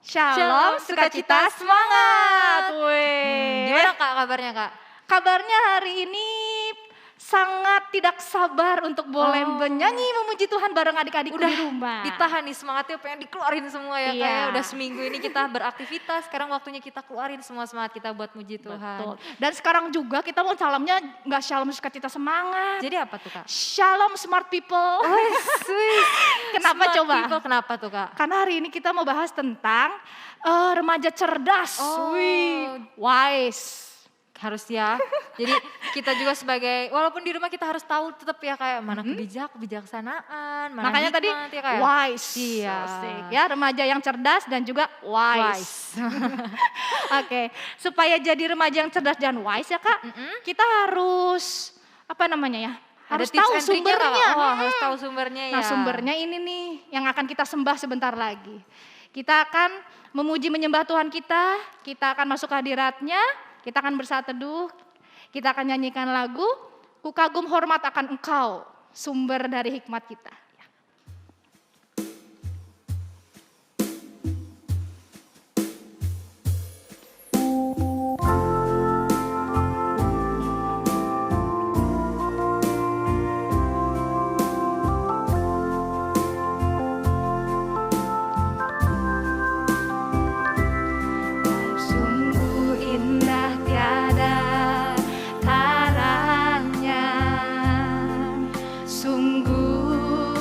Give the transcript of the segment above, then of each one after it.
Shalom, sukacita, semangat. Gimana Kak kabarnya Kak? Kabarnya hari ini sangat tidak sabar untuk boleh menyanyi memuji Tuhan bareng adik-adikku di rumah. Ditahan nih semangatnya, pengen dikeluarin semua ya Iya. Kak ya. Udah seminggu ini kita beraktivitas, sekarang waktunya kita keluarin semua semangat kita buat muji Tuhan. Betul. Dan sekarang juga kita mau salamnya nggak shalom sukacita semangat. Jadi apa tuh Kak? Shalom smart people. Kenapa Smart coba? people, kenapa tuh Kak? Karena hari ini kita mau bahas tentang remaja cerdas. Wise. Harus ya. Jadi kita juga sebagai, walaupun di rumah kita harus tahu tetap ya kayak mana kebijaksanaan, mana Makanya tadi hikmat ya kayak. wise. Iya. Asik. Ya, remaja yang cerdas dan juga wise. Oke, supaya jadi remaja yang cerdas dan wise ya Kak, kita harus apa namanya ya? Harus Ada tips tahu and triknya nggak, Kak? sumbernya. Oh, harus tahu sumbernya ya. Nah, sumbernya ini nih yang akan kita sembah sebentar lagi. Kita akan memuji menyembah Tuhan kita akan masuk ke hadiratnya, kita akan bersatu teduh, kita akan nyanyikan lagu, Ku kagum hormat akan Engkau, sumber dari hikmat kita. Sungguh indah tiada taranya, sungguh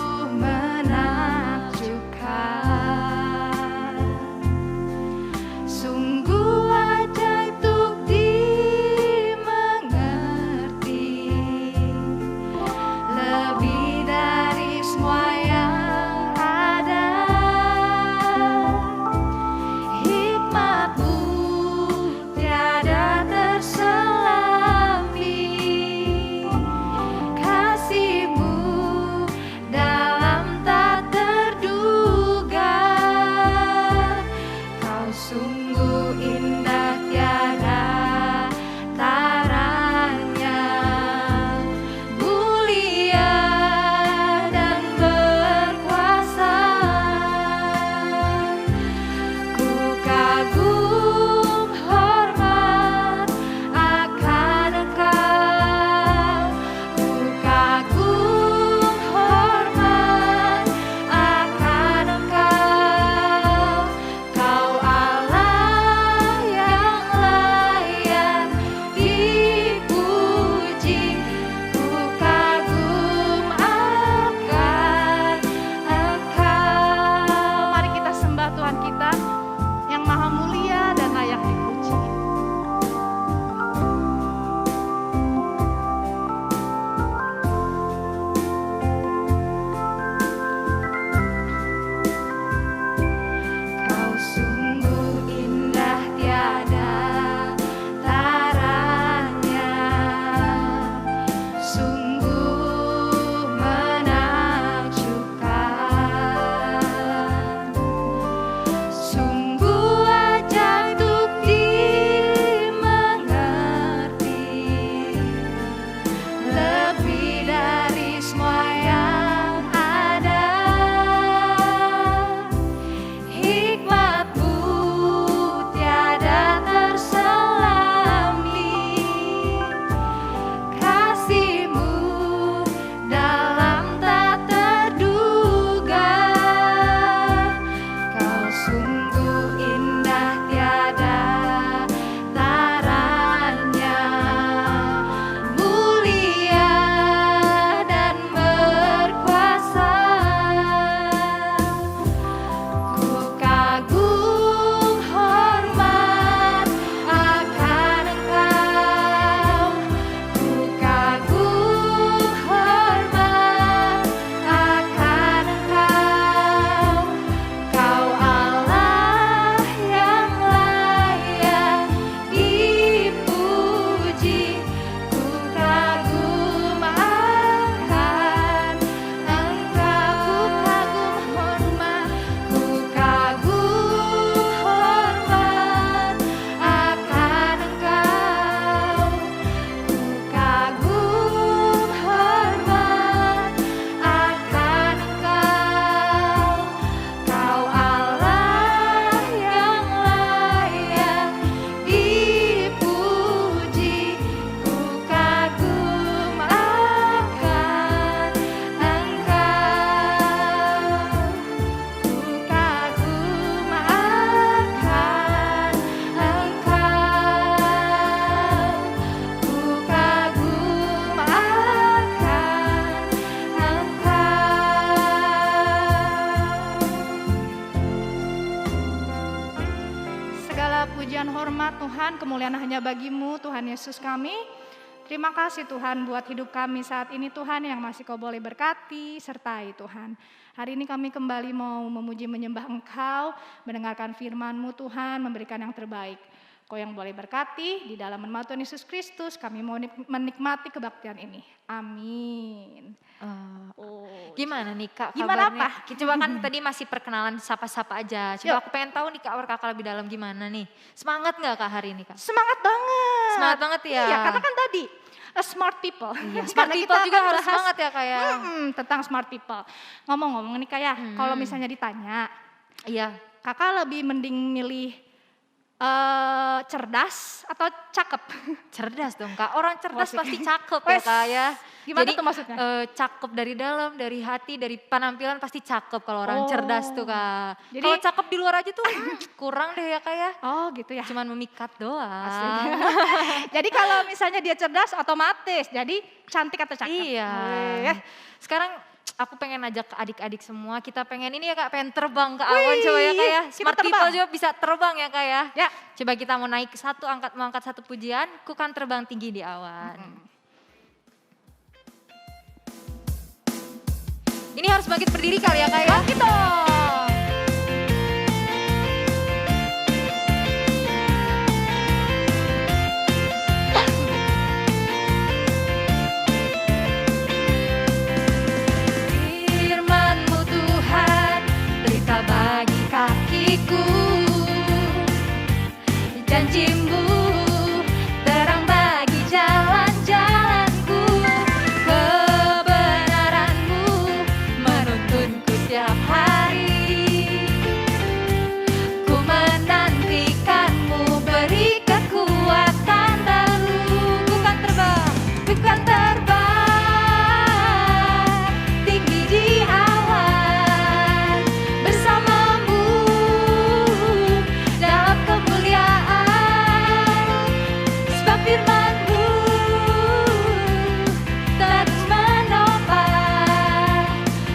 pujian, hormat Tuhan, kemuliaan hanya bagi-Mu Tuhan Yesus kami. Terima kasih Tuhan buat hidup kami saat ini Tuhan yang masih Kau boleh berkati, sertai Tuhan. Hari ini kami kembali mau memuji menyembah Engkau, mendengarkan firman-Mu Tuhan, memberikan yang terbaik. Kau yang boleh berkati, di dalam nama Tuhan Yesus Kristus kami mau menikmati kebaktian ini. Amin. Gimana nih Kak Gimana kabarnya? apa? Coba kan tadi masih perkenalan sapa-sapa aja. Coba Yuk. aku pengen tahu nih Kak kakak lebih dalam gimana nih. Semangat gak Kak hari ini Kak? Semangat banget. Semangat banget ya? Iya, karena kan tadi smart people. Iya, smart Karena people kita juga akan harus bahas, semangat ya Kak ya? tentang smart people. Ngomong-ngomong nih Kak ya, kalau misalnya ditanya, Iya. Kakak lebih mending milih cerdas atau cakep? Cerdas dong Kak, orang cerdas Wasik. pasti cakep ya Wes, Kak ya. gimana Jadi, tuh maksudnya? cakep dari dalam, dari hati, dari penampilan pasti cakep kalau orang Oh. cerdas tuh Kak. Jadi- Kalau cakep di luar aja tuh kurang deh ya Kak ya. Oh gitu ya. Cuman memikat doang. Asik. Jadi kalau misalnya dia cerdas otomatis jadi cantik atau cakep. Iya. Weh. Sekarang aku pengen ajak adik-adik semua, kita pengen ini ya Kak, pengen terbang ke awan coba ya Kak ya. kita Smart people terbang. juga bisa terbang ya Kak ya. Ya. Coba kita mau naik mau angkat satu pujian, ku kan terbang tinggi di awan. Ini harus bangkit berdiri kali ya Kak ya. Bangkit dong. Firman-Mu Tuhan, berita bagi kakiku. Janji-Mu, terang bagi jalan-jalanku. Kebenaran-Mu menuntunku tiap hari. Ku menantikan-Mu, beri kekuatan baru. Ku kan terbang, tinggi di awan bersama-Mu dalam kemuliaan. Sebab firman-Mu terus menopang.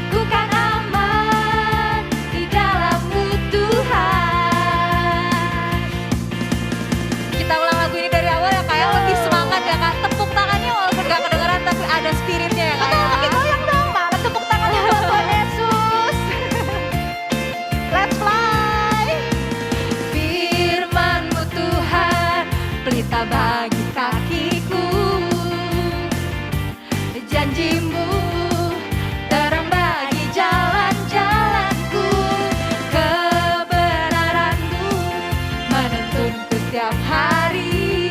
Ku kan aman di dalam-Mu Tuhan. Kita ulang lagu ini dari awal ya Kak ya, lebih semangat ya Kak. Tepuk tangannya walaupun gak kedengeran tapi ada spiritnya ya Kak ya. Oke, goyang dong. Mana tepuk tangannya buat Tuhan Yesus. Let's fly. Firman-Mu Tuhan, pelita bagi kakiku. Janji-Mu, terang bagi jalan-jalanku. Kebenaran-Mu menuntunku tiap hari.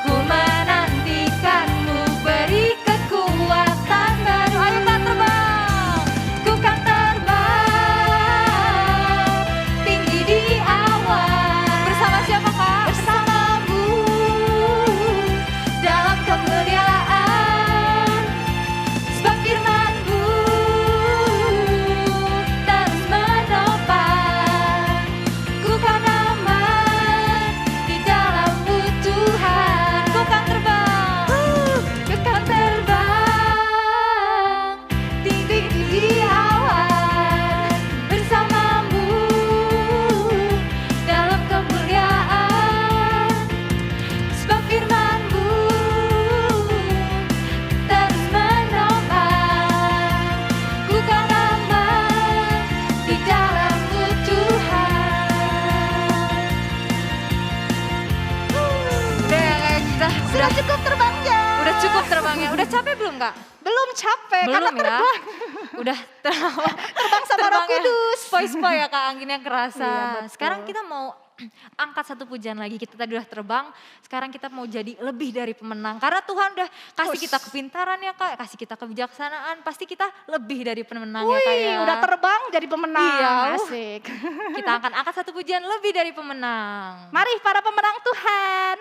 Ku menantikan-Mu, beri kekuatan baru. Ayo Kak terbang, ku kan terbang tinggi di awan. Bersama siapa Kak? Bersama-Mu dalam kemuliaan. Sebab firman-Mu terus menopang. Ku kan aman di dalam-Mu Tuhan. Ku kan terbang, tinggi di awan bersama-Mu dalam kemuliaan. Sebab firman-Mu terus menopang. Ku kan aman di dalam-Mu Tuhan. Udah ya kayak kita Sudah cukup terbangnya. udah cukup terbangnya. Udah capek belum Kak? Belum capek Belum karena ya. terbang. Udah Terbang sama Roh terbangnya Kudus. Spoi-spoi ya Kak, anginnya kerasa. Iya, betul. Sekarang kita mau angkat satu pujian lagi. Kita tadi udah terbang, sekarang kita mau jadi lebih dari pemenang. Karena Tuhan udah kasih Us. kita kepintaran ya Kak, kasih kita kebijaksanaan. Pasti kita lebih dari pemenang ya Kak Wih, ya. udah terbang jadi pemenang. Iya. Asik. Kita akan angkat satu pujian lebih dari pemenang. Mari para pemenang Tuhan.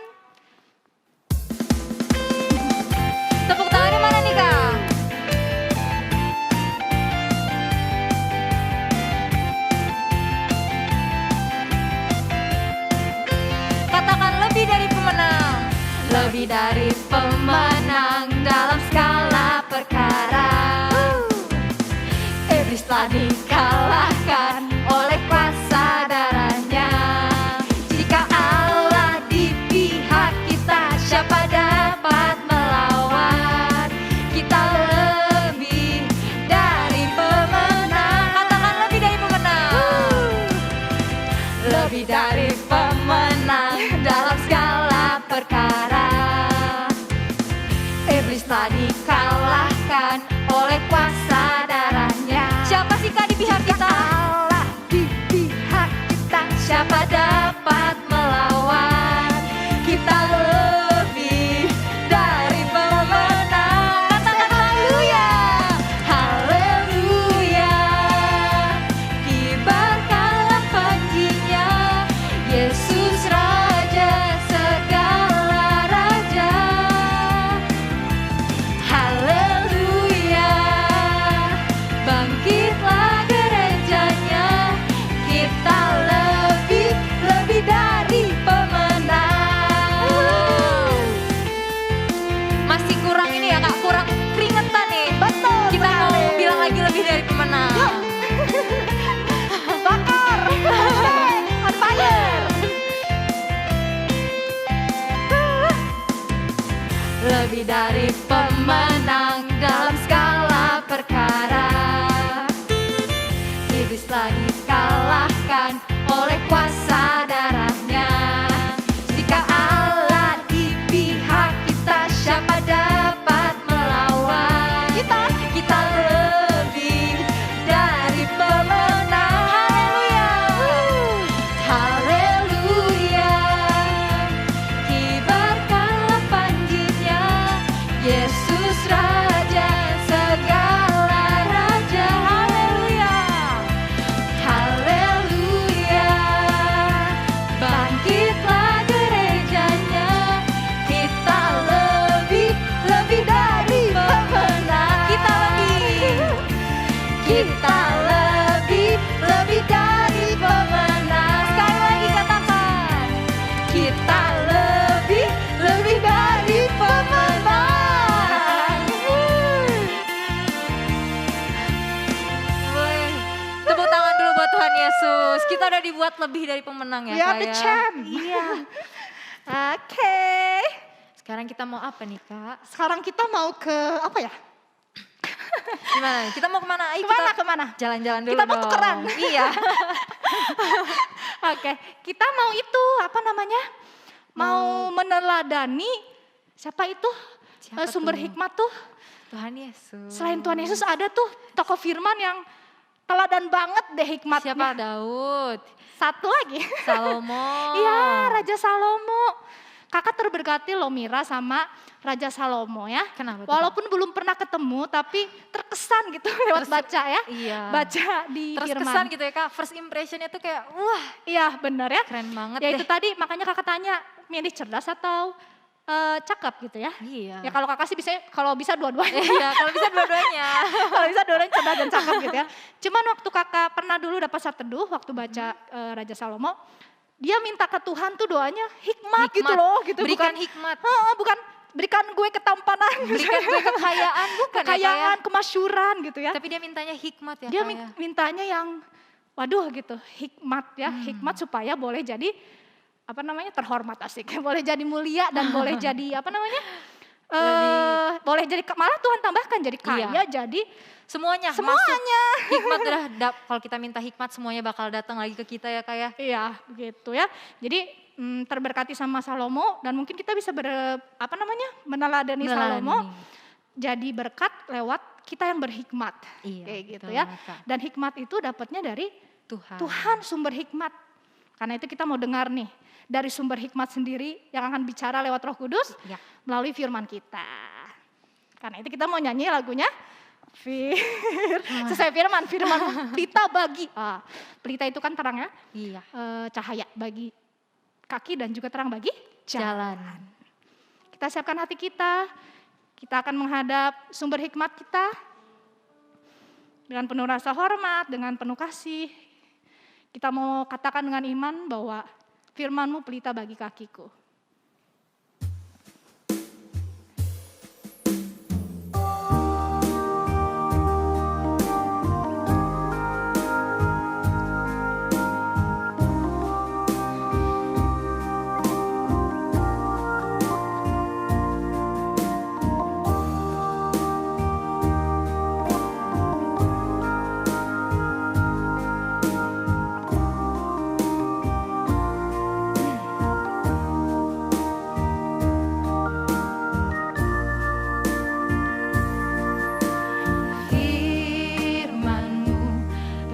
Tepuk tangannya mana nih Kak? Katakan lebih dari pemenang. Lebih dari pemenang dalam skala perkara. Iblis telah dikalahkan oleh kuasa darahnya. pihak kita? Allah di pihak kita. Siapa dapat melawan? Kita lebih dari pemenang. Katakan haleluya, haleluya. Kibarkanlah panjinya, Yesus Raja segala raja. Haleluya, bangkitlah gerejanya. Kita lebih dari pemenang. Masih kurang ini ya Kak, kurang keringetan nih. Betul Kita mau sekali. bilang lagi lebih dari pemenang. Bakar. On fire. Lebih dari pemenang dalam segala perkara. Iblis telah dikalahkan oleh kuasa darahnya. Jika Allah di pihak kita, siapa dapat melawan? Kita lebih dari pemenang. Haleluya, haleluya. Kibarkanlah panjinya, Yesus Raja segala raja. Haleluya, haleluya. Bangkitlah gerejanya, kita lebih dari pemenang. Kita lebih dari pemenang. Sekali lagi katakan, kita lebih dari pemenang. Woi, tepuk tangan dulu buat Tuhan Yesus. Kita udah dibuat lebih dari pemenang ya We are the Kak ya. champ. Iya. Oke. Sekarang kita mau apa nih Kak? Sekarang kita mau ke apa ya? Gimana nih? Kita mau kemana? Ayo Kemana? kita Kemana? jalan-jalan dulu Kita mau dong. tukeran. Iya. Oke, kita mau itu apa namanya? Mau meneladani siapa itu? Siapa Sumber tuh? hikmat tuh. Tuhan Yesus. Selain Tuhan Yesus ada tuh tokoh firman yang teladan banget deh hikmatnya. Siapa? Daud, Satu lagi. Salomo. Iya, Raja Salomo. Kakak terberkati loh Mira sama Raja Salomo ya. Kenapa tuh, Walaupun belum pernah ketemu tapi terkesan gitu lewat baca ya. Iya. Baca di Terus firman. kesan gitu ya Kak, first impressionnya tuh kayak wah Iya benar ya. keren banget Ya deh. itu tadi makanya kakak tanya milih cerdas atau cakep gitu ya. Iya. Ya kalau kakak sih bisa kalau bisa dua-duanya. Iya, kalau bisa dua-duanya. Kalau bisa dua-duanya cerdas dan cakep gitu ya. Cuman waktu kakak pernah dulu dapat saat teduh waktu baca Raja Salomo, dia minta ke Tuhan tuh doanya hikmat gitu loh, gitu. Berikan bukan, hikmat. bukan berikan gue ketampanan, Berikan gue kekayaan, bukan kekayaan, ya kemasyuran gitu ya. Kak ya? Tapi dia mintanya hikmat ya Dia Kak ya. mintanya yang waduh gitu, hikmat ya, hikmat supaya boleh jadi apa namanya terhormat asik, boleh jadi mulia dan boleh jadi apa namanya boleh jadi malah Tuhan tambahkan jadi kaya, Iya. jadi Semuanya. semuanya. Hikmat udah kalau kita minta hikmat semuanya bakal datang lagi ke kita ya Kak ya. Iya, begitu ya. Jadi terberkati sama Salomo dan mungkin kita bisa meneladani Salomo. Jadi berkat lewat kita yang berhikmat. Iya, Kayak gitu betul ya. banget, Kak. Dan hikmat itu dapatnya dari Tuhan. Tuhan sumber hikmat. Karena itu kita mau dengar nih dari sumber hikmat sendiri yang akan bicara lewat Roh Kudus Ya. melalui firman kita. Karena itu kita mau nyanyi lagunya sesuai firman pelita bagi. Pelita itu kan terang ya, Iya. cahaya bagi kaki dan juga terang bagi jalan. Jalan. Kita siapkan hati kita akan menghadap sumber hikmat kita dengan penuh rasa hormat, dengan penuh kasih. Kita mau katakan dengan iman bahwa firman-Mu pelita bagi kakiku.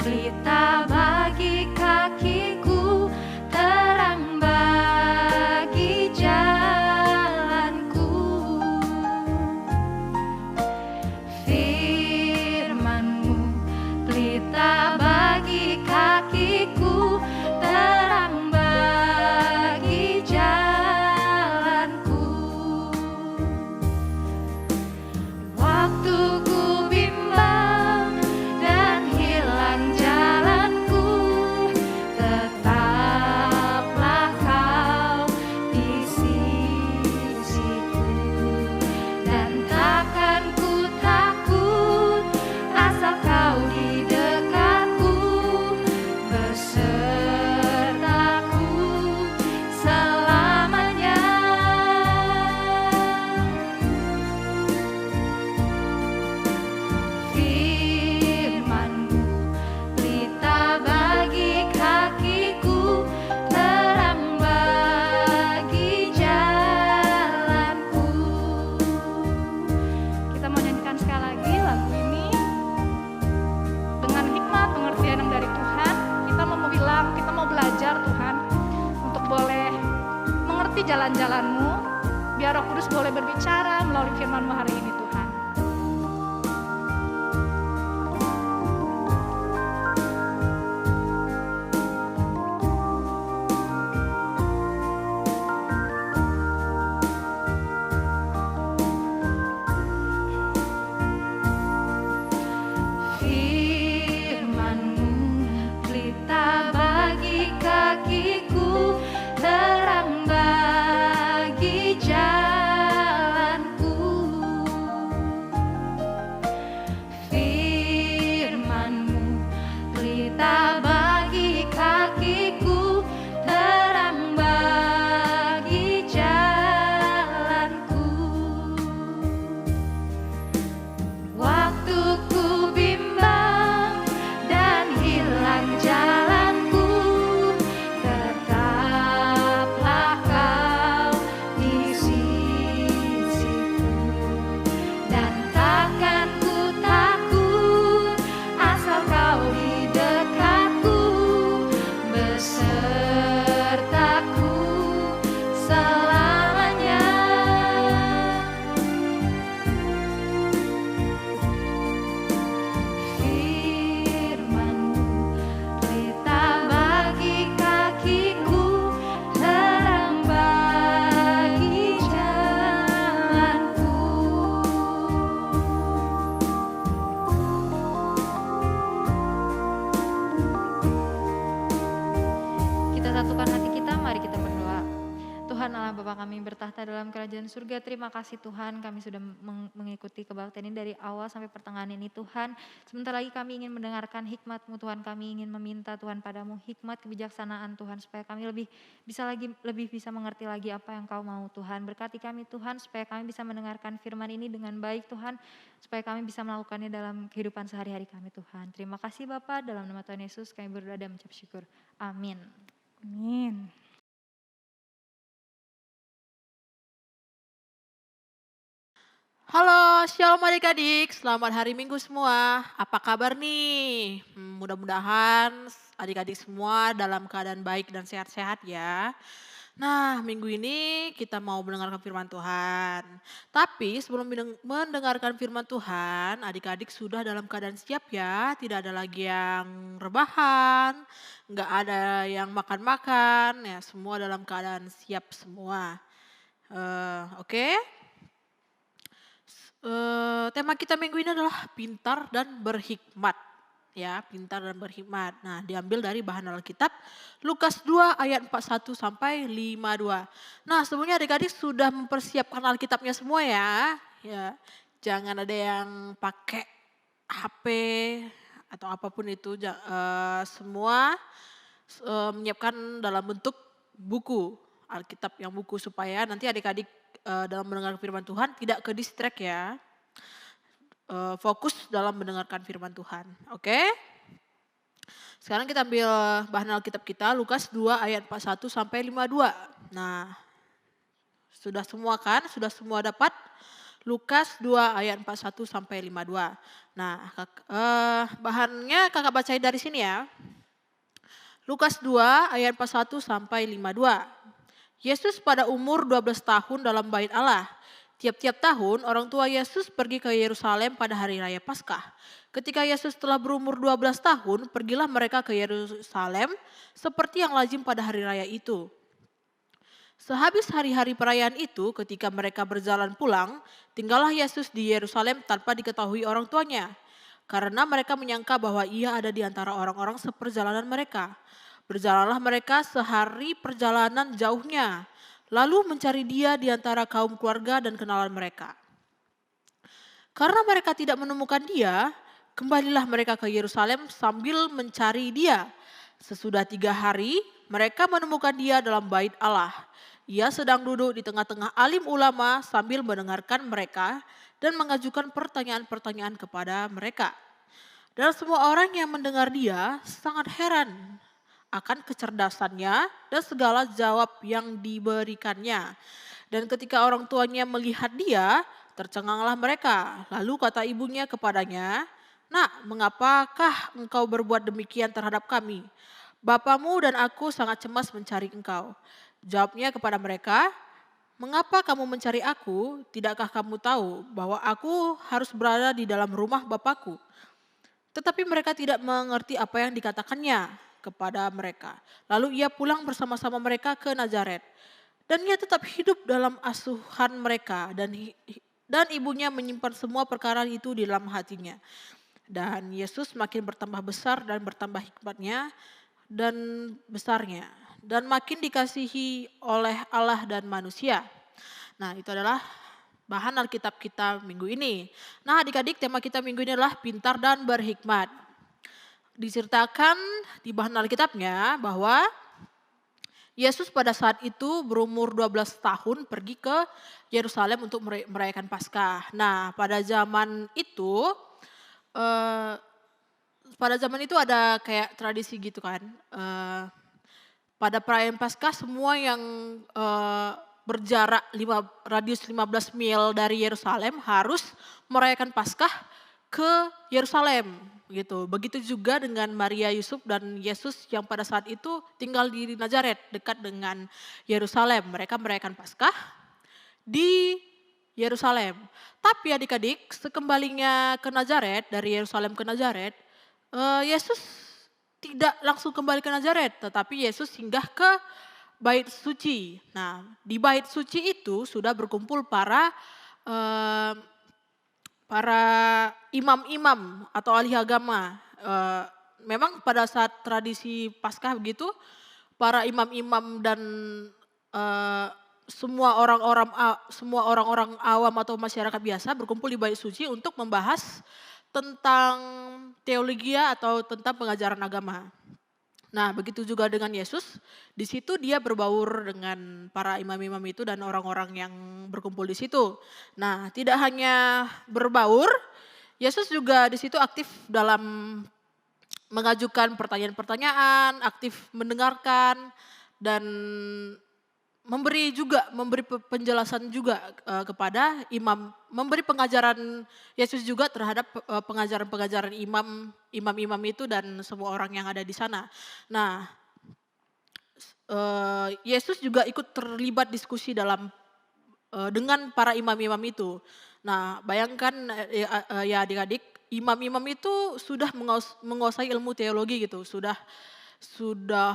pelita bagi kakiku, terang bagi jalanku. Firman-Mu pelita bagi kakiku, terang bagi jalanku. Waktu ku bimbang dan hilang jalanku, tetaplah Kau di sisiku. Dan takkan ku takut, asal Kau di dekatku, besertaku selamanya. Firman-Mu pelita bagi kakiku, terang bagi jalanku. Kita mau nyanyikan sekali lagi lagu ini dengan hikmat pengertian yang dari Tuhan. Kita mau bilang, kita mau belajar Tuhan untuk boleh mengerti jalan-jalan-Mu, biar Roh Kudus boleh berbicara melalui firman-Mu hari ini Tuhan. Firman-Mu pelita bagi kakiku, terang bagi jalanku. Firman-Mu pelita bagi kakiku, terang bagi jalanku. Waktu ku bimbang dan hilang jalanku, tetaplah Kau di sisiku. Dan takkan ku takut, asal Kau di dekatku, besertaku selamanya. Firman-Mu pelita bagi kakiku, terang bagi jalanku. Kita satukan hati kita, mari kita berdoa. Tuhan Allah Bapa kami bertahta dalam kerajaan surga, terima kasih Tuhan, kami sudah mengikuti kebaktian ini dari awal sampai pertengahan ini Tuhan. Sebentar lagi kami ingin mendengarkan hikmat-Mu Tuhan, kami ingin meminta Tuhan padamu hikmat kebijaksanaan Tuhan, supaya kami lebih bisa mengerti lagi apa yang Kau mau Tuhan. Berkati kami Tuhan, supaya kami bisa mendengarkan firman ini dengan baik Tuhan, supaya kami bisa melakukannya dalam kehidupan sehari-hari kami Tuhan. Terima kasih Bapa, dalam nama Tuhan Yesus kami berdoa dan mengucap syukur. Amin. Amin. Halo, shalom adik-adik, selamat hari Minggu semua. Apa kabar nih? Mudah-mudahan adik-adik semua dalam keadaan baik dan sehat-sehat ya. Nah, minggu ini kita mau mendengarkan firman Tuhan. Tapi sebelum mendengarkan firman Tuhan, adik-adik sudah dalam keadaan siap ya. Tidak ada lagi yang rebahan, nggak ada yang makan-makan, ya semua dalam keadaan siap semua. Oke? Tema kita minggu ini adalah pintar dan berhikmat. Ya, pintar dan berhikmat. Nah, diambil dari bahan Alkitab Lukas 2 ayat 41 sampai 52. Nah, sebelumnya adik-adik sudah mempersiapkan Alkitabnya semua ya. Ya, jangan ada yang pakai HP atau apapun itu, semua menyiapkan dalam bentuk buku, Alkitab yang buku, supaya nanti adik-adik dalam mendengar firman Tuhan tidak ke distract ya. Fokus dalam mendengarkan firman Tuhan. Oke? Sekarang kita ambil bahan Alkitab kita Lukas 2 ayat 41 sampai 52. Nah, sudah semua kan? Sudah semua dapat? Lukas 2 ayat 41 sampai 52. Nah, bahannya kakak bacain dari sini ya. Lukas 2 ayat 41 sampai 52. Yesus pada umur 12 tahun dalam bait Allah. Tiap-tiap tahun orang tua Yesus pergi ke Yerusalem pada hari raya Paskah. Ketika Yesus telah berumur 12 tahun, pergilah mereka ke Yerusalem seperti yang lazim pada hari raya itu. Sehabis hari-hari perayaan itu, ketika mereka berjalan pulang, tinggallah Yesus di Yerusalem tanpa diketahui orang tuanya. Karena mereka menyangka bahwa ia ada di antara orang-orang seperjalanan mereka. Berjalanlah mereka sehari perjalanan jauhnya, lalu mencari dia di antara kaum keluarga dan kenalan mereka. Karena mereka tidak menemukan dia, kembalilah mereka ke Yerusalem sambil mencari dia. Sesudah 3 hari, mereka menemukan dia dalam bait Allah. Ia sedang duduk di tengah-tengah alim ulama sambil mendengarkan mereka dan mengajukan pertanyaan-pertanyaan kepada mereka. Dan semua orang yang mendengar dia sangat heran akan kecerdasannya dan segala jawab yang diberikannya. Dan ketika orang tuanya melihat dia, tercenganglah mereka. Lalu kata ibunya kepadanya, "Nak, mengapakah engkau berbuat demikian terhadap kami? Bapamu dan aku sangat cemas mencari engkau." Jawabnya kepada mereka, "Mengapa kamu mencari aku? Tidakkah kamu tahu bahwa aku harus berada di dalam rumah Bapakku?" Tetapi mereka tidak mengerti apa yang dikatakannya kepada mereka. Lalu ia pulang bersama-sama mereka ke Nazaret. Dan ia tetap hidup dalam asuhan mereka dan ibunya menyimpan semua perkara itu di dalam hatinya. Dan Yesus makin bertambah besar dan bertambah hikmatnya dan besarnya. Dan makin dikasihi oleh Allah dan manusia. Nah, itu adalah bahan Alkitab kita minggu ini. Nah, adik-adik, tema kita minggu ini adalah pintar dan berhikmat. Diceritakan di bahan Alkitabnya bahwa Yesus pada saat itu berumur 12 tahun pergi ke Yerusalem untuk merayakan Paskah. Nah, pada zaman itu ada kayak tradisi gitu kan. Pada perayaan Paskah semua yang berjarak radius 15 mil dari Yerusalem harus merayakan Paskah ke Yerusalem gitu. Begitu juga dengan Maria, Yusuf dan Yesus yang pada saat itu tinggal di Nazaret dekat dengan Yerusalem. Mereka merayakan Paskah di Yerusalem. Tapi adik-adik, sekembalinya ke Nazaret, dari Yerusalem ke Nazaret, Yesus tidak langsung kembali ke Nazaret, tetapi Yesus singgah ke bait suci. Nah, di bait suci itu sudah berkumpul para imam-imam atau ahli agama. Memang pada saat tradisi Paskah begitu, para imam-imam dan semua orang-orang awam atau masyarakat biasa berkumpul di bait suci untuk membahas tentang teologi atau tentang pengajaran agama. Nah, begitu juga dengan Yesus. Di situ dia berbaur dengan para imam-imam itu dan orang-orang yang berkumpul di situ. Nah, tidak hanya berbaur, Yesus juga di situ aktif dalam mengajukan pertanyaan-pertanyaan, aktif mendengarkan dan memberi penjelasan juga kepada imam, memberi pengajaran Yesus juga terhadap pengajaran-pengajaran imam-imam itu dan semua orang yang ada di sana. Nah, Yesus juga ikut terlibat diskusi dengan para imam-imam itu. Nah, bayangkan ya adik-adik, imam-imam itu sudah menguasai ilmu teologi gitu, sudah sudah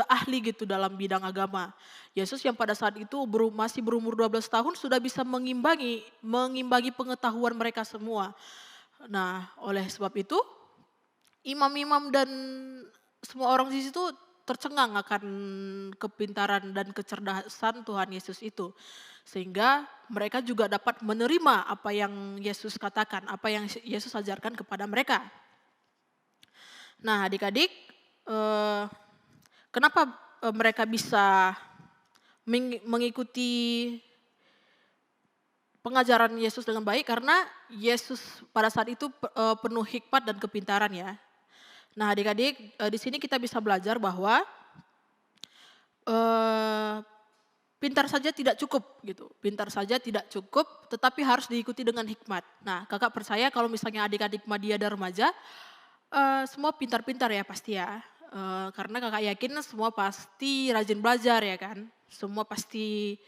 ahli gitu dalam bidang agama. Yesus yang pada saat itu masih berumur 12 tahun sudah bisa mengimbangi pengetahuan mereka semua. Nah, oleh sebab itu imam-imam dan semua orang di situ tercengang akan kepintaran dan kecerdasan Tuhan Yesus itu. Sehingga mereka juga dapat menerima apa yang Yesus katakan, apa yang Yesus ajarkan kepada mereka. Nah, adik-adik, kenapa mereka bisa mengikuti pengajaran Yesus dengan baik? Karena Yesus pada saat itu penuh hikmat dan kepintaran ya. Nah, adik-adik, di sini kita bisa belajar bahwa pintar saja tidak cukup gitu. Pintar saja tidak cukup, tetapi harus diikuti dengan hikmat. Nah, kakak percaya kalau misalnya adik-adik Madia dan remaja, semua pintar-pintar ya pasti ya. Karena kakak yakin semua pasti rajin belajar ya kan. Semua pasti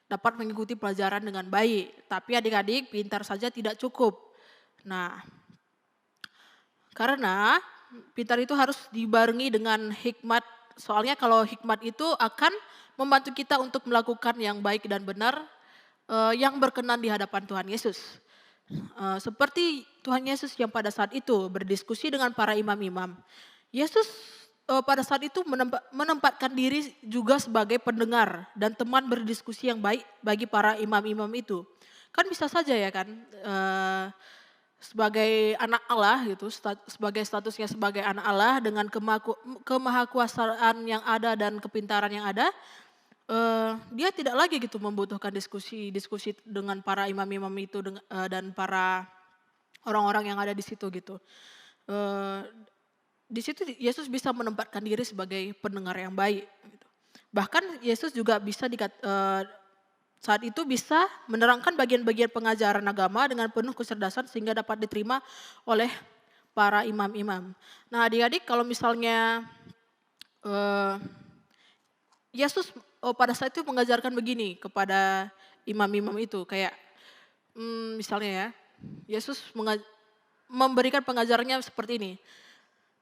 dapat mengikuti pelajaran dengan baik. Tapi adik-adik pintar saja tidak cukup. Nah, karena pintar itu harus dibarengi dengan hikmat. Soalnya kalau hikmat itu akan membantu kita untuk melakukan yang baik dan benar, yang berkenan di hadapan Tuhan Yesus. Seperti Tuhan Yesus yang pada saat itu berdiskusi dengan para imam-imam. Yesus pada saat itu menempatkan diri juga sebagai pendengar dan teman berdiskusi yang baik bagi para imam-imam itu. Kan bisa saja ya kan, sebagai anak Allah gitu, sebagai statusnya sebagai anak Allah dengan kemahakuasaan yang ada dan kepintaran yang ada, dia tidak lagi gitu membutuhkan diskusi dengan para imam-imam itu dan para orang-orang yang ada di situ gitu. Di situ Yesus bisa menempatkan diri sebagai pendengar yang baik. Gitu. Bahkan Yesus juga bisa saat itu bisa menerangkan bagian-bagian pengajaran agama dengan penuh kecerdasan sehingga dapat diterima oleh para imam-imam. Nah adik-adik kalau misalnya Yesus pada saat itu mengajarkan begini kepada imam-imam itu kayak misalnya ya Yesus memberikan pengajarannya seperti ini.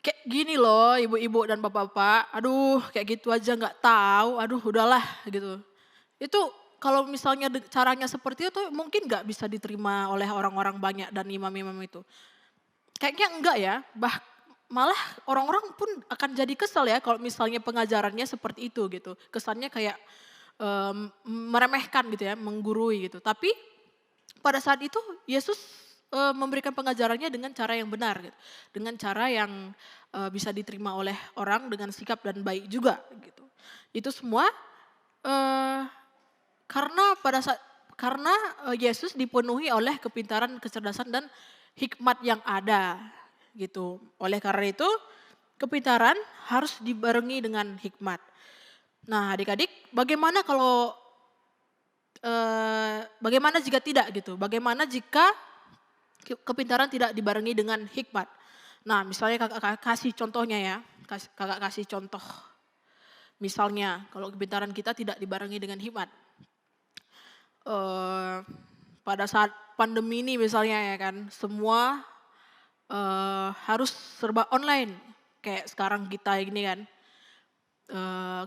Kayak gini loh ibu-ibu dan bapak-bapak, aduh kayak gitu aja nggak tahu, aduh udahlah gitu. Itu kalau misalnya caranya seperti itu mungkin nggak bisa diterima oleh orang-orang banyak dan imam-imam itu. Kayaknya enggak ya, malah orang-orang pun akan jadi kesal ya kalau misalnya pengajarannya seperti itu gitu. Kesannya kayak meremehkan gitu ya, menggurui gitu. Tapi pada saat itu Yesus memberikan pengajarannya dengan cara yang benar gitu. Dengan cara yang bisa diterima oleh orang dengan sikap dan baik juga gitu. Itu semua karena Yesus dipenuhi oleh kepintaran, kecerdasan dan hikmat yang ada gitu. Oleh karena itu kepintaran harus dibarengi dengan hikmat. Nah adik-adik bagaimana bagaimana jika tidak gitu? Bagaimana jika kepintaran tidak dibarengi dengan hikmat? Nah misalnya kakak kasih contohnya ya, kakak kasih contoh. Misalnya kalau kepintaran kita tidak dibarengi dengan hikmat. Pada saat pandemi ini misalnya ya kan, semua harus serba online. Kayak sekarang kita ini kan,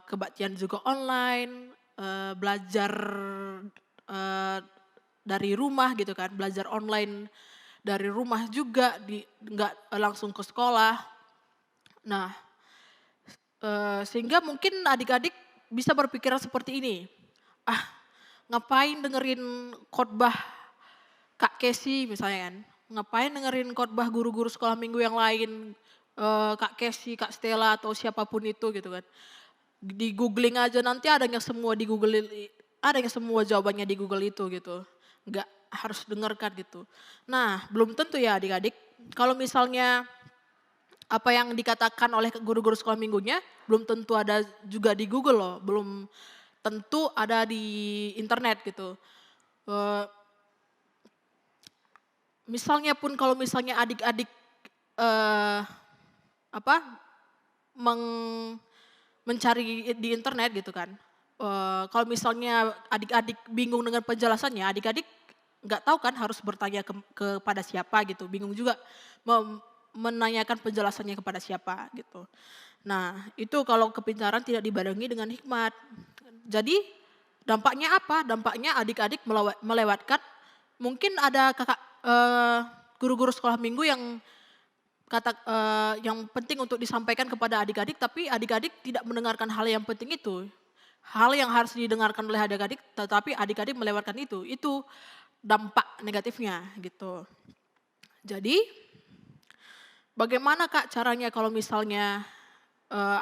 kebaktian juga online, belajar dari rumah gitu kan, belajar online dari rumah juga, nggak langsung ke sekolah. Nah, sehingga mungkin adik-adik bisa berpikiran seperti ini, ngapain dengerin khotbah Kak Kesi misalnya kan, ngapain dengerin khotbah guru-guru sekolah minggu yang lain, Kak Kesi, Kak Stella atau siapapun itu gitu kan. Di googling aja nanti adanya semua di Google, adanya semua jawabannya di Google itu gitu. Nggak harus dengarkan gitu. Nah belum tentu ya adik-adik, kalau misalnya apa yang dikatakan oleh guru-guru sekolah minggunya belum tentu ada juga di Google loh, belum tentu ada di internet gitu. Misalnya pun kalau misalnya adik-adik mencari di internet gitu kan. Kalau misalnya adik-adik bingung dengan penjelasannya, adik-adik nggak tahu kan harus bertanya kepada siapa gitu. Bingung juga menanyakan penjelasannya kepada siapa gitu. Nah itu kalau kepintaran tidak dibarengi dengan hikmat. Jadi dampaknya apa? Dampaknya adik-adik melewatkan, mungkin ada guru-guru sekolah minggu yang yang penting untuk disampaikan kepada adik-adik, tapi adik-adik tidak mendengarkan hal yang penting itu. Hal yang harus didengarkan oleh adik-adik, tetapi adik-adik melewatkan itu. Itu dampak negatifnya gitu. Jadi bagaimana Kak caranya kalau misalnya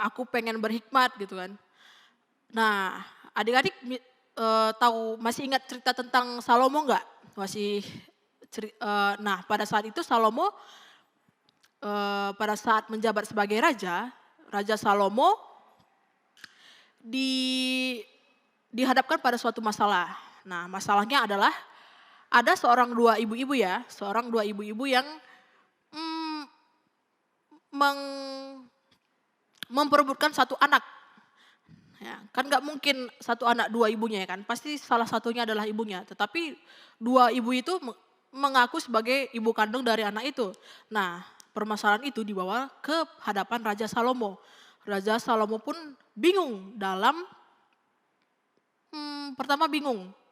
aku pengen berhikmat gitu kan. Nah adik-adik tahu, masih ingat cerita tentang Salomo nggak? Nah pada saat itu Salomo pada saat menjabat sebagai raja, Raja Salomo dihadapkan pada suatu masalah. Nah, masalahnya adalah ada seorang dua ibu-ibu yang mm, memperebutkan satu anak. Ya, kan nggak mungkin satu anak dua ibunya ya kan, pasti salah satunya adalah ibunya. Tetapi dua ibu itu mengaku sebagai ibu kandung dari anak itu. Nah, permasalahan itu dibawa ke hadapan Raja Salomo. Raja Salomo pun bingung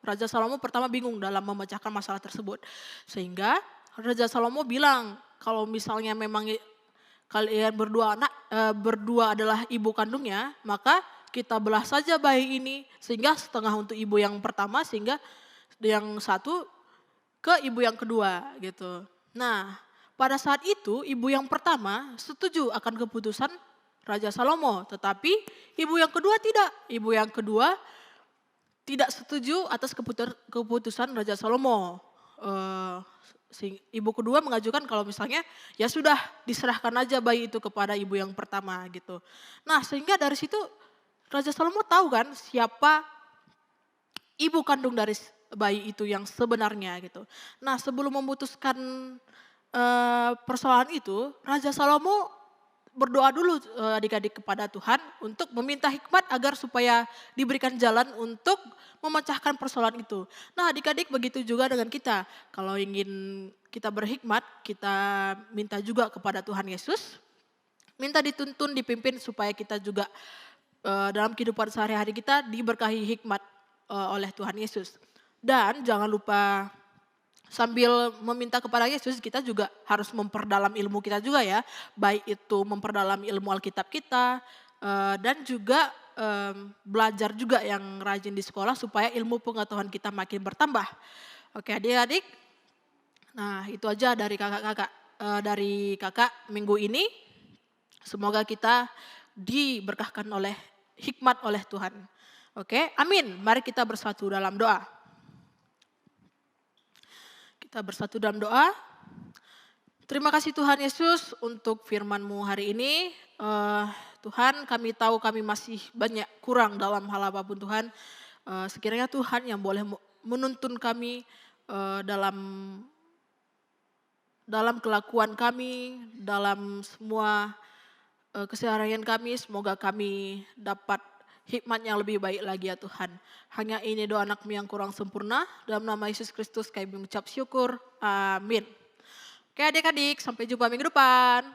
Raja Salomo pertama bingung dalam memecahkan masalah tersebut. Sehingga Raja Salomo bilang, kalau misalnya memang kalian berdua adalah ibu kandungnya, maka kita belah saja bayi ini sehingga setengah untuk ibu yang pertama, sehingga yang satu ke ibu yang kedua gitu. Nah, pada saat itu ibu yang pertama setuju akan keputusan Raja Salomo, tetapi ibu yang kedua tidak. Ibu yang kedua tidak setuju atas keputusan Raja Salomo. Ibu kedua mengajukan kalau misalnya ya sudah diserahkan aja bayi itu kepada ibu yang pertama gitu. Nah, sehingga dari situ Raja Salomo tahu kan siapa ibu kandung dari bayi itu yang sebenarnya gitu. Nah, sebelum memutuskan persoalan itu, Raja Salomo berdoa dulu adik-adik kepada Tuhan untuk meminta hikmat agar supaya diberikan jalan untuk memecahkan persoalan itu. Nah, adik-adik begitu juga dengan kita. Kalau ingin kita berhikmat, kita minta juga kepada Tuhan Yesus. Minta dituntun, dipimpin supaya kita juga dalam kehidupan sehari-hari kita diberkahi hikmat oleh Tuhan Yesus. Dan jangan lupa sambil meminta kepada Yesus, kita juga harus memperdalam ilmu kita juga ya. Baik itu memperdalam ilmu Alkitab kita dan juga belajar juga yang rajin di sekolah supaya ilmu pengetahuan kita makin bertambah. Oke adik-adik, nah itu aja dari kakak minggu ini. Semoga kita diberkahkan oleh hikmat oleh Tuhan. Oke, amin. Mari kita bersatu dalam doa. Kita bersatu dalam doa. Terima kasih Tuhan Yesus untuk firman-Mu hari ini. Tuhan, kami tahu kami masih banyak kurang dalam hal apapun Tuhan. Sekiranya Tuhan yang boleh menuntun kami dalam kelakuan kami, dalam semua keseharian kami, semoga kami dapat hikmat yang lebih baik lagi ya Tuhan. Hanya ini doa anak-Mu yang kurang sempurna, dalam nama Yesus Kristus kami mengucap syukur, amin. Oke adik-adik, sampai jumpa minggu depan.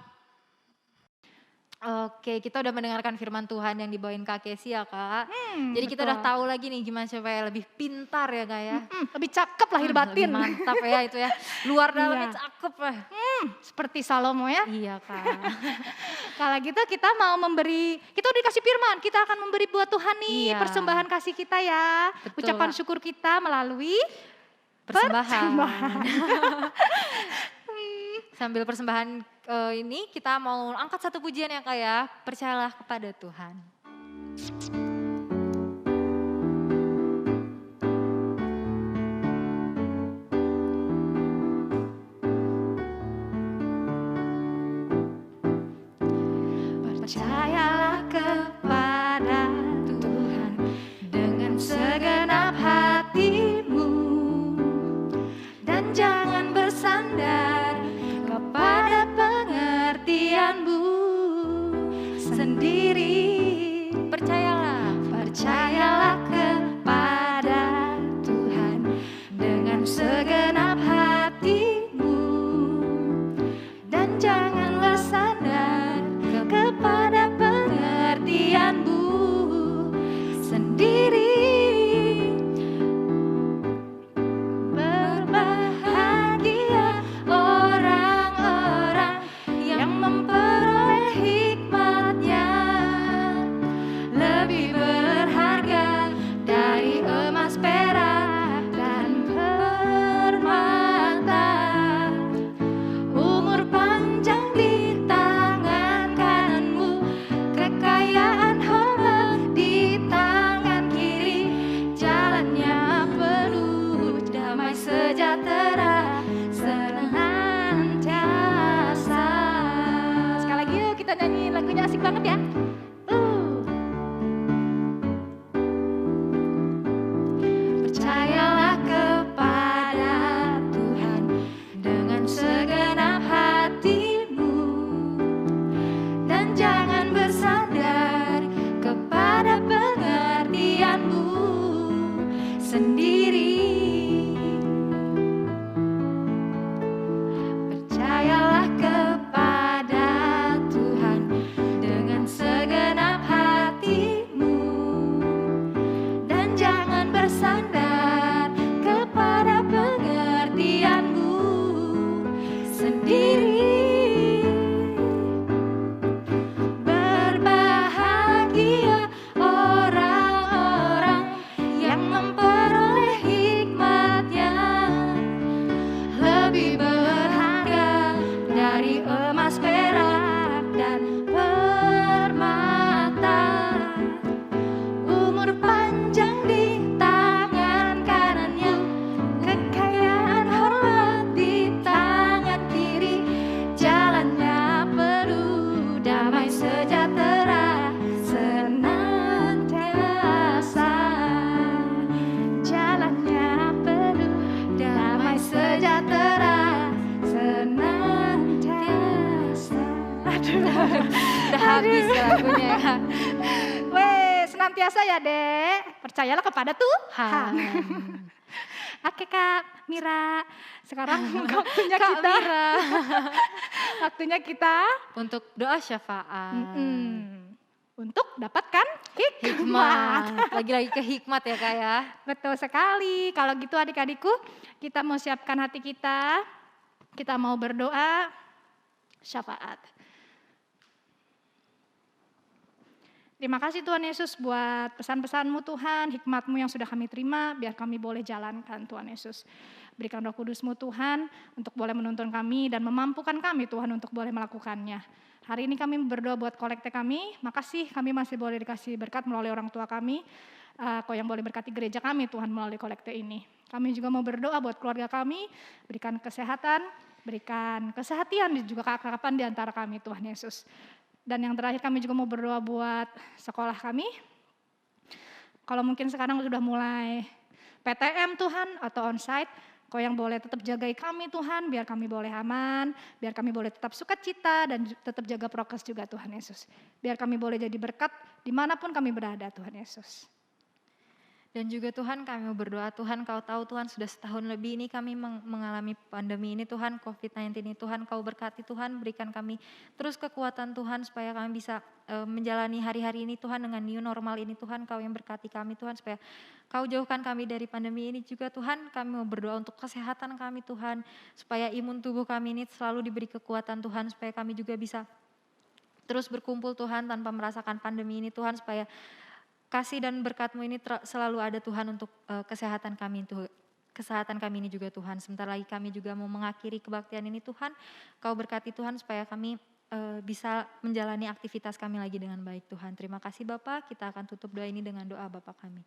Oke, kita udah mendengarkan firman Tuhan yang dibawain Kak Kesi ya Kak. Jadi kita udah tahu lagi nih gimana supaya lebih pintar ya Kak ya. Lebih cakep lahir batin. Lebih mantap ya itu ya. Luar dalamnya cakep lah. Seperti Salomo ya. Iya Kak. Kalau gitu kita mau memberi, kita udah dikasih firman, kita akan memberi buat Tuhan nih persembahan kasih kita ya. Betul, Ucapan Kak. syukur kita melalui Persembahan. Sambil persembahan ini kita mau angkat satu pujian ya Kak ya. Percayalah kepada Tuhan. Percayalah kepada Tuhan dengan segenap hatimu dan jangan bersandar kepada pengertianmu sendiri. Percayalah kepada Tuhan dengan segenap hatimu dan jangan bersandar kepada pengertianmu sendiri. Berbahagia orang-orang yang memperoleh hikmatnya, lebih berharga dari emas, perak, dan permata. Umur panjang di tangan kananmu, kekayaan harta di tangan kiri, jalannya penuh damai sejahtera senantiasa. Sekali lagi yuk kita nyanyi lagunya asik banget ya. Udah habis ya lagunya ya. Weh, senantiasa ya Dek, percayalah kepada Tuhan. Oke Kak Mira, sekarang waktunya Kak kita, Mira. waktunya kita Untuk doa syafaat. untuk dapatkan hikmat. Hikmat. Lagi-lagi ke hikmat ya Kak ya. Betul sekali. Kalau gitu adik-adikku, kita mau siapkan hati kita mau berdoa syafaat. Terima kasih Tuhan Yesus buat pesan-pesan-Mu Tuhan, hikmat-Mu yang sudah kami terima, biar kami boleh jalankan Tuhan Yesus. Berikan Roh Kudus-Mu Tuhan untuk boleh menuntun kami dan memampukan kami Tuhan untuk boleh melakukannya. Hari ini kami berdoa buat kolekte kami, makasih kami masih boleh dikasih berkat melalui orang tua kami, Kau yang boleh berkati gereja kami Tuhan melalui kolekte ini. Kami juga mau berdoa buat keluarga kami, berikan kesehatan, berikan kesehatian dan juga keakraban di antara kami Tuhan Yesus. Dan yang terakhir kami juga mau berdoa buat sekolah kami. Kalau mungkin sekarang sudah mulai PTM Tuhan atau onsite, Kau yang boleh tetap jagai kami Tuhan, biar kami boleh aman, biar kami boleh tetap sukacita dan tetap jaga prokes juga Tuhan Yesus. Biar kami boleh jadi berkat dimanapun kami berada Tuhan Yesus. Dan juga Tuhan kami mau berdoa, Tuhan Kau tahu Tuhan sudah setahun lebih ini kami mengalami pandemi ini Tuhan, COVID-19 ini Tuhan Kau berkati Tuhan, berikan kami terus kekuatan Tuhan supaya kami bisa menjalani hari-hari ini Tuhan dengan new normal ini Tuhan, Kau yang berkati kami Tuhan supaya Kau jauhkan kami dari pandemi ini juga Tuhan. Kami mau berdoa untuk kesehatan kami Tuhan, supaya imun tubuh kami ini selalu diberi kekuatan Tuhan, supaya kami juga bisa terus berkumpul Tuhan tanpa merasakan pandemi ini Tuhan, supaya kasih dan berkat-Mu ini selalu ada Tuhan untuk kesehatan kami ini juga Tuhan. Sebentar lagi kami juga mau mengakhiri kebaktian ini Tuhan. Kau berkati Tuhan supaya kami bisa menjalani aktivitas kami lagi dengan baik Tuhan. Terima kasih Bapak, kita akan tutup doa ini dengan doa Bapa kami.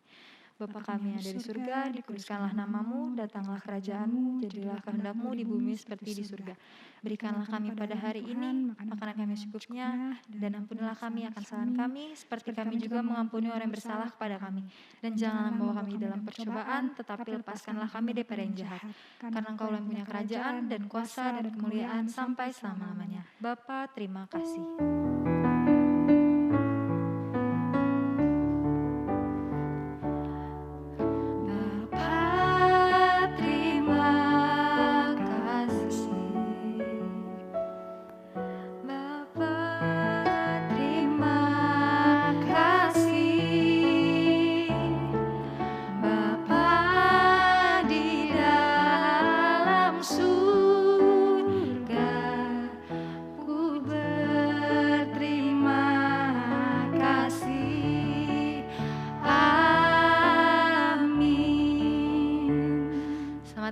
Bapa kami yang ada di surga, dikuduskanlah namamu, datanglah kerajaanmu, jadilah kehendak-Mu di bumi seperti di surga. Berikanlah kami pada hari ini makanan kami secukupnya, dan ampunilah kami akan kesalahan kami, seperti kami juga mengampuni orang yang bersalah kepada kami. Dan janganlah membawa kami dalam percobaan, tetapi lepaskanlah kami daripada yang jahat. Karena Engkau yang punya kerajaan, dan kuasa, dan kemuliaan sampai selama-lamanya. Bapa, terima kasih.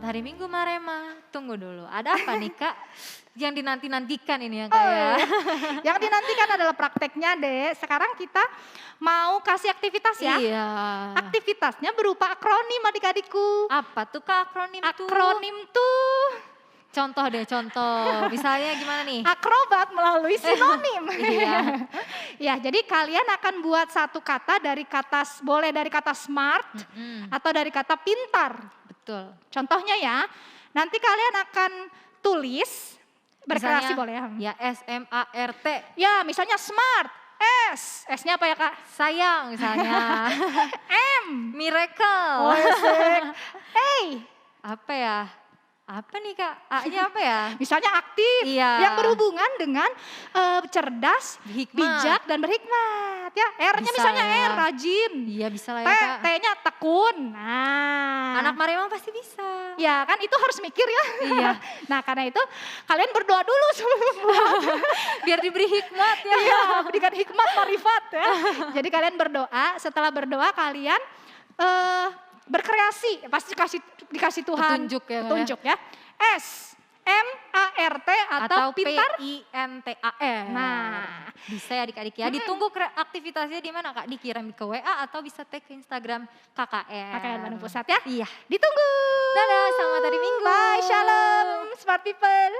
Hari Minggu Marema, tunggu dulu. Ada apa nih Kak? Yang dinanti-nantikan ini ya Kak ya? Yang dinantikan adalah prakteknya Dek. Sekarang kita mau kasih aktivitas ya. Iya. Aktivitasnya berupa akronim adik-adikku. Apa tuh Kak akronim tuh? Akronim tuh contoh deh, contoh. Misalnya gimana nih? Akrobat melalui sinonim. Iya. Ya, jadi kalian akan buat satu kata dari kata, boleh dari kata smart atau dari kata pintar. Betul. Contohnya ya, nanti kalian akan tulis, berkreasi boleh ya. Ya SMART. Ya misalnya smart, S-nya apa ya Kak? Sayang misalnya. M. Miracle. Oh, Apa ya? Apa nih Kak? A-nya apa ya? Misalnya aktif, Iya. yang berhubungan dengan cerdas, Hikmat. bijak dan berhikmat. Ya, R-nya Bisa misalnya ya. R, rajin. Iya bisa lah ya Kak. T-nya tekun. Nah, Anak Marema pasti bisa. ya kan itu harus mikir ya. Iya. Nah karena itu kalian berdoa dulu sebelum buat. Biar diberi hikmat ya. Iya, berikan hikmat marifat ya. Jadi kalian berdoa, setelah berdoa kalian berkreasi, pasti dikasih Tuhan Petunjuk ya, petunjuk ya. SMART atau pintar. PINTAR. Nah, bisa ya adik-adik ya. Ditunggu aktivitasnya di mana Kak? Dikirim ke WA atau bisa tag ke Instagram KKR. KKR Bandung Pusat ya. Iya. Ditunggu. Dadah, selamat hari Minggu. Bye, shalom, smart people.